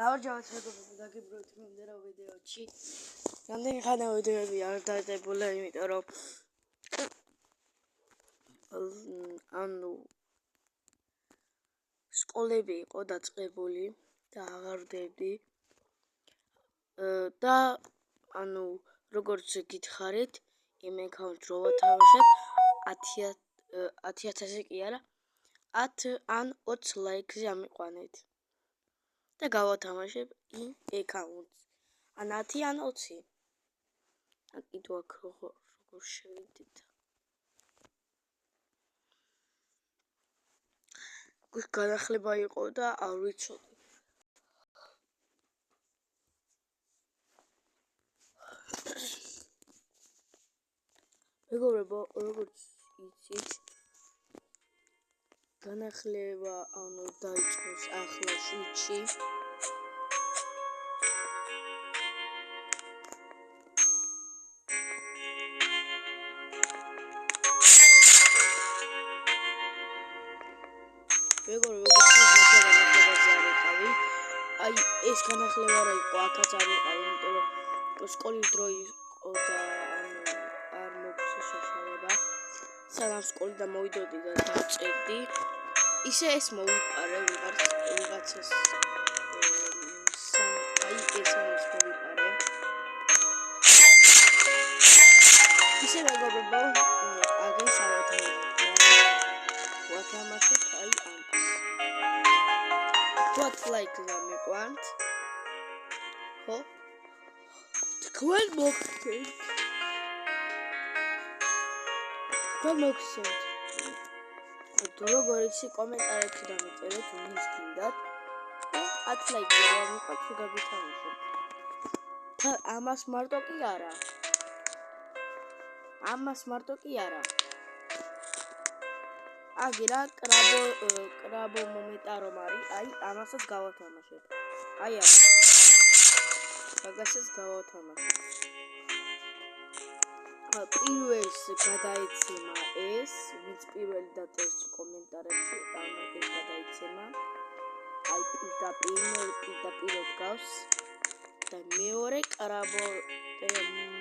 გამარჯობა მეგობრებო, დაგიბრუნდით მიმდევრ ვიდეოში. რამდენი ხანია ვიდეოები არ დადებულა, იმიტომ რომ სკოლები იყო დაწყებული და აღარ ვდებდი. და როგორც გითხარით, იმ აკაუნტს რო ვათამაშებ 10,000 კი არა, 10 ან 20 ლაიქზე ამიყვანეთ. და გავათამაშებ იმ აკაუნტს. ან 10 ან 20. ან კიდევ აქ როგორ შევიდეთ. განახლება იყო და არ ვიცოდი. მეგობრებო, როგორც იცით, განახლება დაიწყოს ახლა შვიდში. მეგობრებო, ნახლებაზე არ იყავი. აი ეს განახლება რა იყო, აქაც არ იყავი, იმიტომ რომ სკოლის დრო იყო და არ მოგცა საშუალება. სანამ სკოლიდან მოვიდოდი და დავწერდი, ისე ეს მოვიპარე ვიღაცას. აი ეს მოვიპარე. ისე მეგობრებო, აგეს არ ვათამაშებ აი ამას. What like გამიყვანთ? ხო? თქვენ მოგხსენთ. როგორ იცი კომენტარებში დამიწერეთ ვინც გინდათ და 10 ლაიქი გამიყვანთ თუ გაგითამაშოთ. ამას მარტო კი არა. აგერა კრაბო მომენტა რომ არის, აი ამასაც გავათამაშებ. აი ამ. მაგასაც გავათამაშებ. პირველს გადაეცემა ეს, ვინც პირველი დაწერს კომენტარებში, ეს გადაეცემა. აი პირდაპირ გავს და მეორე კრაბო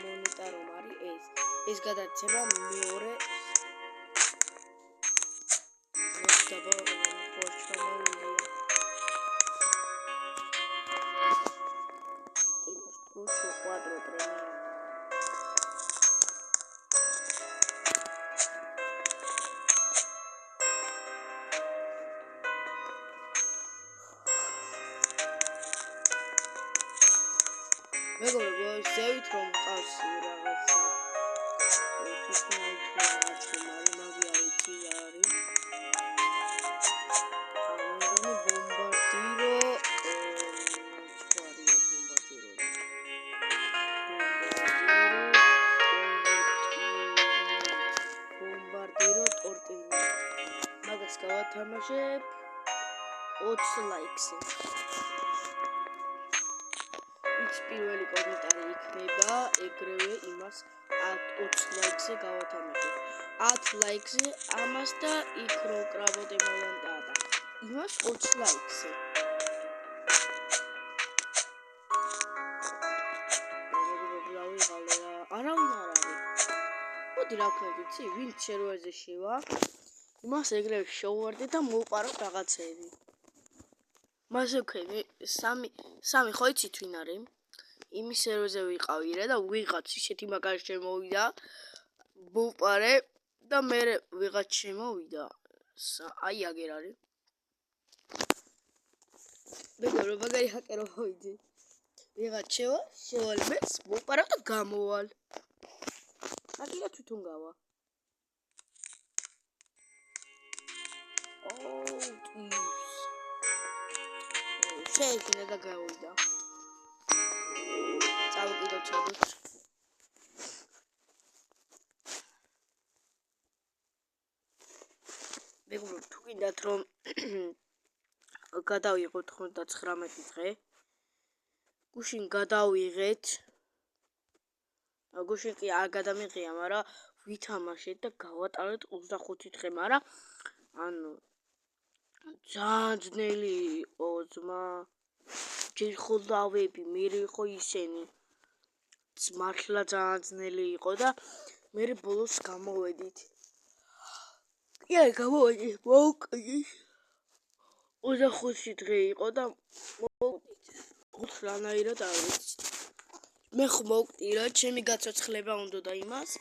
მონეტა რომ არის ეს გადაეცემა მეორე მეგობრებო, ზევით რომ ყავს რაღაცა მაგას გავათამაშებ 20 ლაიქზე. პირველი კომენტარი იქნება ეგრევე იმას 20 ლაიქზე გავათამაშებ. 10 ლაიქზე ამას და იქ რო კრაბოტე მომენტა და იმას 20 ლაიქზე. არავინ არ არის. მოდი რა ვქნათ იცი, ვინც სერვერზე შევა, იმას ეგრევე შევვარდე და მოვყარო რაღაცები. მასე ვქენი სამი ხო იცით ვინ არის? იმის სერვერზე ვიყავი და ვიღაც ისეთი მაგარი შემოვიდა, მოვყარე და მე ვიღაც შემოვიდა. აი აგერ არის. მეგობრებო, მაგარი ჰაკერო მოიძე. ვიღაც შევალ მეც, მოვყარავ და გამოვალ. აგერა თვითონ გავა. შეექნა და გავიდა. წავყიდოთ სადაც. მეგობრებო, თუ გინდათ რომ გადავიღოთ 99 დღე, გუშინ გადავიღეთ. გუშინ კი არ გადამიღია, მაგრამ ვითამაშეთ და გავატარეთ 25 დღე, მაგრამ ძალიან ძნელი იყო ძმა. ჯერ ხო დავები, მერე ხო ისენი. მართლა ძალიან ძნელი იყო და მერე ბოლოს გამოვედით. გამოვედით, მოვკვდით. 25 დღე იყო და მოვკვდით. რანაირად არ ვიცი. მე ხო მოვკვდი რა, ჩემი გაცოცხლება უნდა და იმას.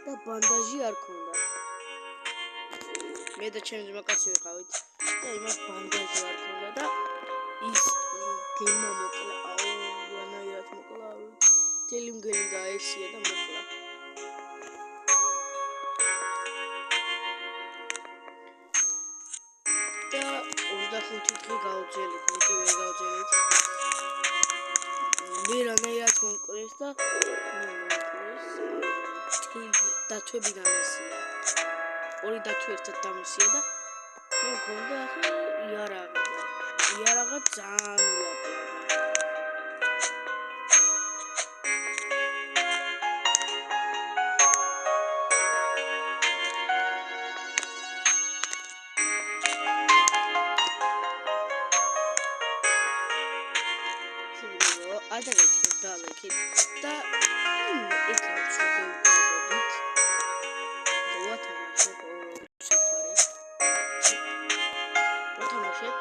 და ბანდაჟი არ ქონდა. მე და ჩემი ძმაკაცი ვიყავით და იმას ბანდაჟი არ ქონდა და ის გემა მოკლა. რანაირად მოკლა. თელი მგელი დაესია და მოკლა. და 25 დღე გავძელით, მეტი ვერ გავძელით. მე რანაირად მომკლეს და დათვებიდან ესია. ორი დათვი ერთად დამისია და მე მქონდა ახლა იარაღი. იარაღა ძალიან ილაპლადა. ადაგეთ დალექით და ეკრანს შევგებოდით. ვათამაშებ შეხარე. ვათამაშებ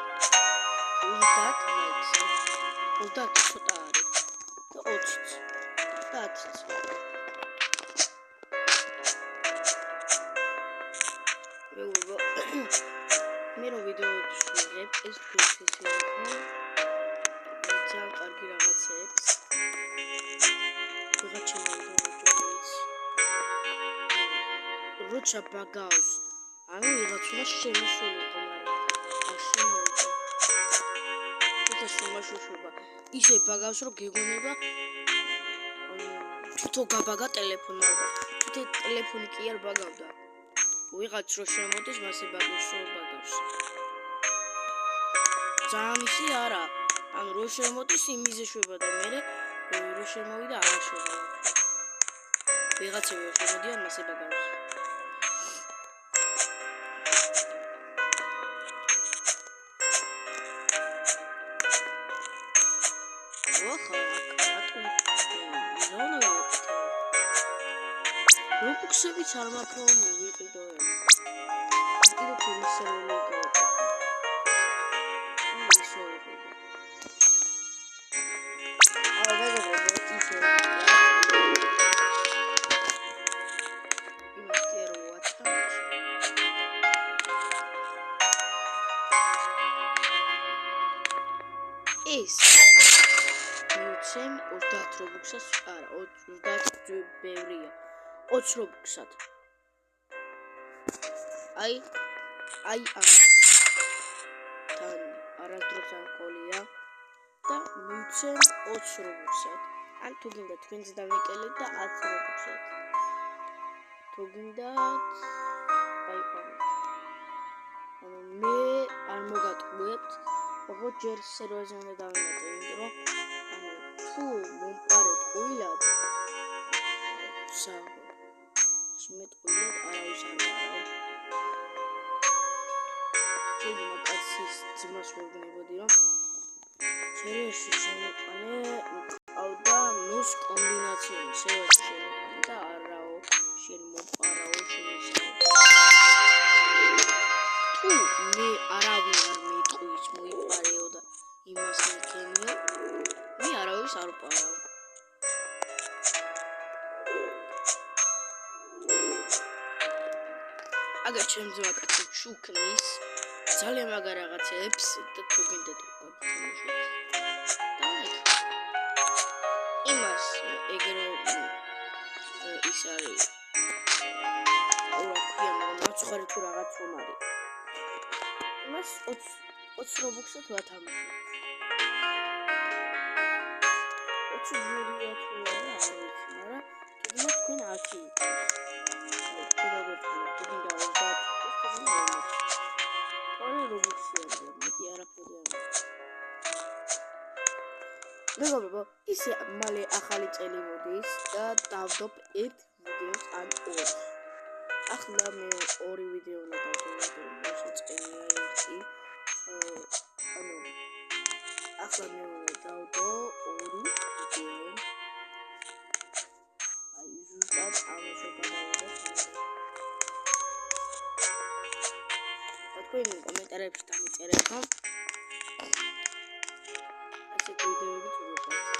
30 ლაიქს. 30 ცოტა არის და 20 და 10. მე რო ვიდეოებს ვიღებ, ეს პროცესი იქნება. ძალიან კარგი რაღაცებს. ვიღაც შემოვიდოდეს. როცა ბაგავს, ანუ ვიღაც უნდა შემოსულიყო, მაგრამ არ შემოვიდა. თვითონ შემოშუშობა. ისე ბაგავს, რომ გეგონება თვითონ გაბაგა ტელეფონმა და თვითონ ტელეფონი კი არ ბაგავდა. ვიღაც რო შემოდის, მასე ბაგავს. ძალიან ისი არა. ანუ რო შემოდის იმიზე შვება და მე რო შემოვიდა არ შვება. ვიღაცები შემოდიან მასე ბაგავს. რობუქსებიც არ მაქვს მოვიყიდო ეს. კიდევ თუმცა სერვერი გავაკეთე. ეს მიცემ 30 რობუქსას არა 30 ბევრია 20 რობუქსად აი ამას თან არადროს ანკოლია და მიცემ 20 რობუქსად ან თუ გინდა თქვენც დავიკელეთ და 10 რობუქსად თუ გინდათ დაიყვანოთ ანუ მე არ მოგატყუებთ ოღონდ ჯერ სერვერზე უნდა დავინახოთ, იმიტომ რომ ანუ თუ მომყარეთ ყვილად მე ყვილად არავის არ ვარავ. ჩემი მაკაცის ძმას ვეუბნებოდი, რომ სერვერში შემოყანე მყავდა ნუს კომბინაციური სერვერში შემოყანე და არაო შენ მომყარავო თუ მე არავინ არ მეტყვის მოიყარეო და იმას მეკენიო მე არავის არ ვპარავ აგერ ჩემს ვაკეთებ შუქნის ძალიან მაგარ რაღაცებს და თუ გინდათ გავთამაშოთ და იმას ეგრო ის არის მაცხარი თუ რაღაც რომ არის მას 20 რობუქსად ვათამაშოთ 20 ჯერია თუ არა არ ვიცი მაგრამ თუმცა თქვენ აქ იყავს მეგობრებო, ისე მალე ახალი წელი მოდის და დავდობ ერთ ვიდეოს ან ორს. ახლა მე ორი ვიდეო უნდა დავდო, რომელსაც წელია ერთი. ანუ თქვენ კომენტარებში დამიწერეთ, რომ ასე ვიდეოები თუ გიყვართ.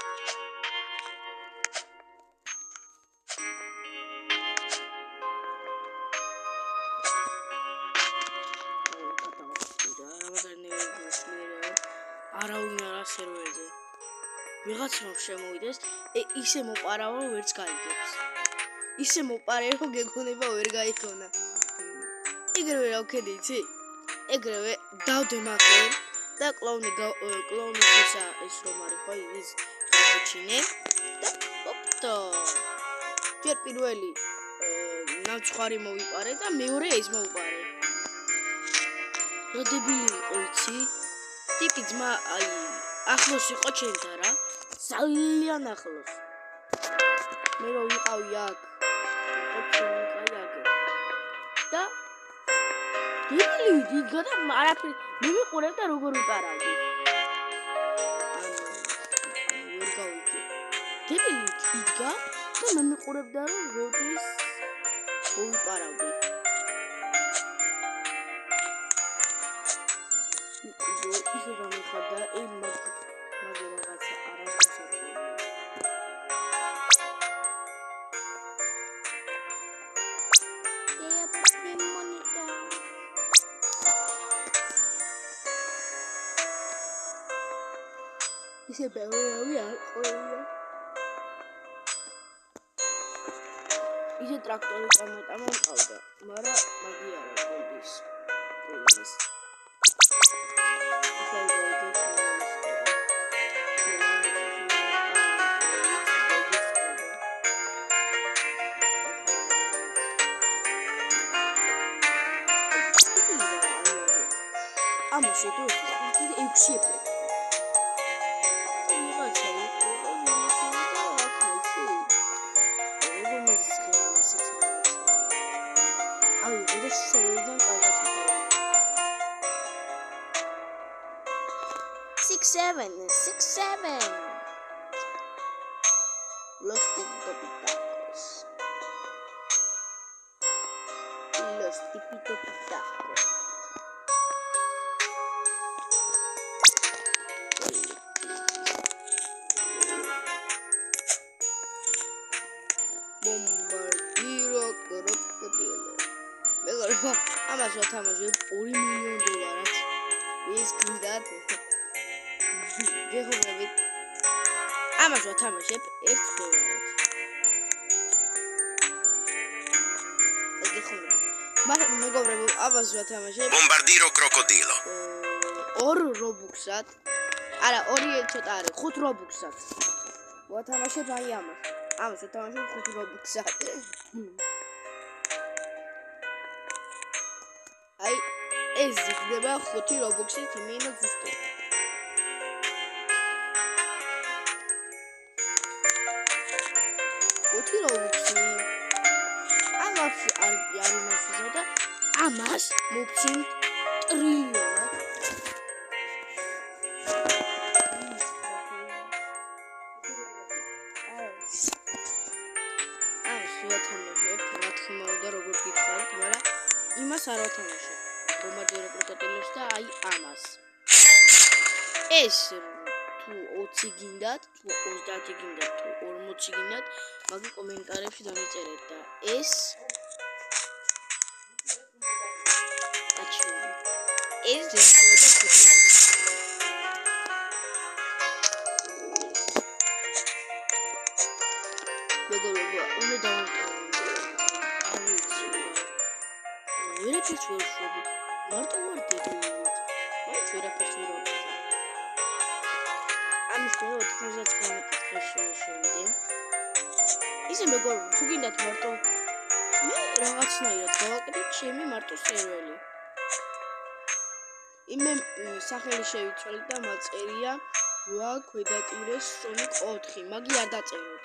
არავინ არა სერვერზე. ვიღაცამ შემოვიდეს, ისე მოპარავ რომ ვერც გაიგებს. ისე მოპარე რომ გეგონება ვერ გაიქონა. ეგრევე რა ვქედი, იცი? ეგრევე დავდე მაქე და კლოუნის ეს რომ არის ხო ის გავაჩინე და ოპტო. ჯერ პირველი ნაცხარი მოვიპარე და მეორე ეს მოვიპარე. რა დებილი იყო, იცი? ტიპი ძმა აი ახლოს იყო ჩემთან რა ძალიან ახლოს მე რო ვიყავი აქ და დებილი იდგა და არაფერი მე მიყურებ და როგორ ვიპარავდი ვერ გავიგე დებილი იდგა და მე მიყურებ და რომ როდის ვიპარავდი ისე გამიხარდა მაგ რაღაცა არასდროს ისე ბევრი არ ყოლია ისე ტრაქტორი წამოტამა მყავდა მაგრამ მაგი არა ყოლდის ყოლდის ამას ედო 6 ეფექტი. Six, seven. Los tipitopitacos. Bombardiro crocodilo. Megalo, ამას ვათამაშებ $2 მილიონ. ის გინდათ. გეხმარებით. ამას ვათამაშებ $1. გეხმარებით. მეგობრებო, ამას ვათამაშებ Bombardiro crocodilo. 2 რობუქსად. არა, 2 ცოტა არის, 5 რობუქსად. ვათამაშებ აი ამას. ამას ვათამაშებ 5 რობუქსად. აი ეს იქნება 5 რობუქსით მინუს ზუსტად. რობუქსი ამას არ იმასა და ამას მოვცინ ტრილიონად ამას ვათამაშებ რა თქმა უნდა როგორ გითხარით მაგრამ იმას არ ვათამაშებ ბომბარდირო კროკოდილოს და აი ამას ეს თუ 20 გინდათ, თუ 30 გინდათ, თუ 40 გინდათ, მაგი კომენტარებში დამიწერეთ და ეს აჩვენე. ეს ზეცოდა ფოტო. მეგობრებო, უნდა დავამთავროთ. ვერაფერს ვერ ვშვები. მარტო ვარ დებილი. მაინც ვერაფერს ვერ ვაკეთებ. ამის მე 99 წელს შევიდე. ისე მეგობრებო, თუ გინდათ მარტო მე რაღაცნაირად გავაკეთებ ჩემი მარტო სერვერი. იმე სახელი შევიცვალე და მაწერია რა ქვედატირეს Sonic 4, მაგი არ დაწეროთ.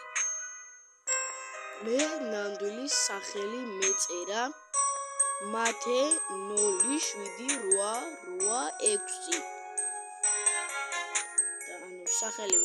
მე ნამდვილი სახელი მეწერა მათე 078886. და ანუ სახელი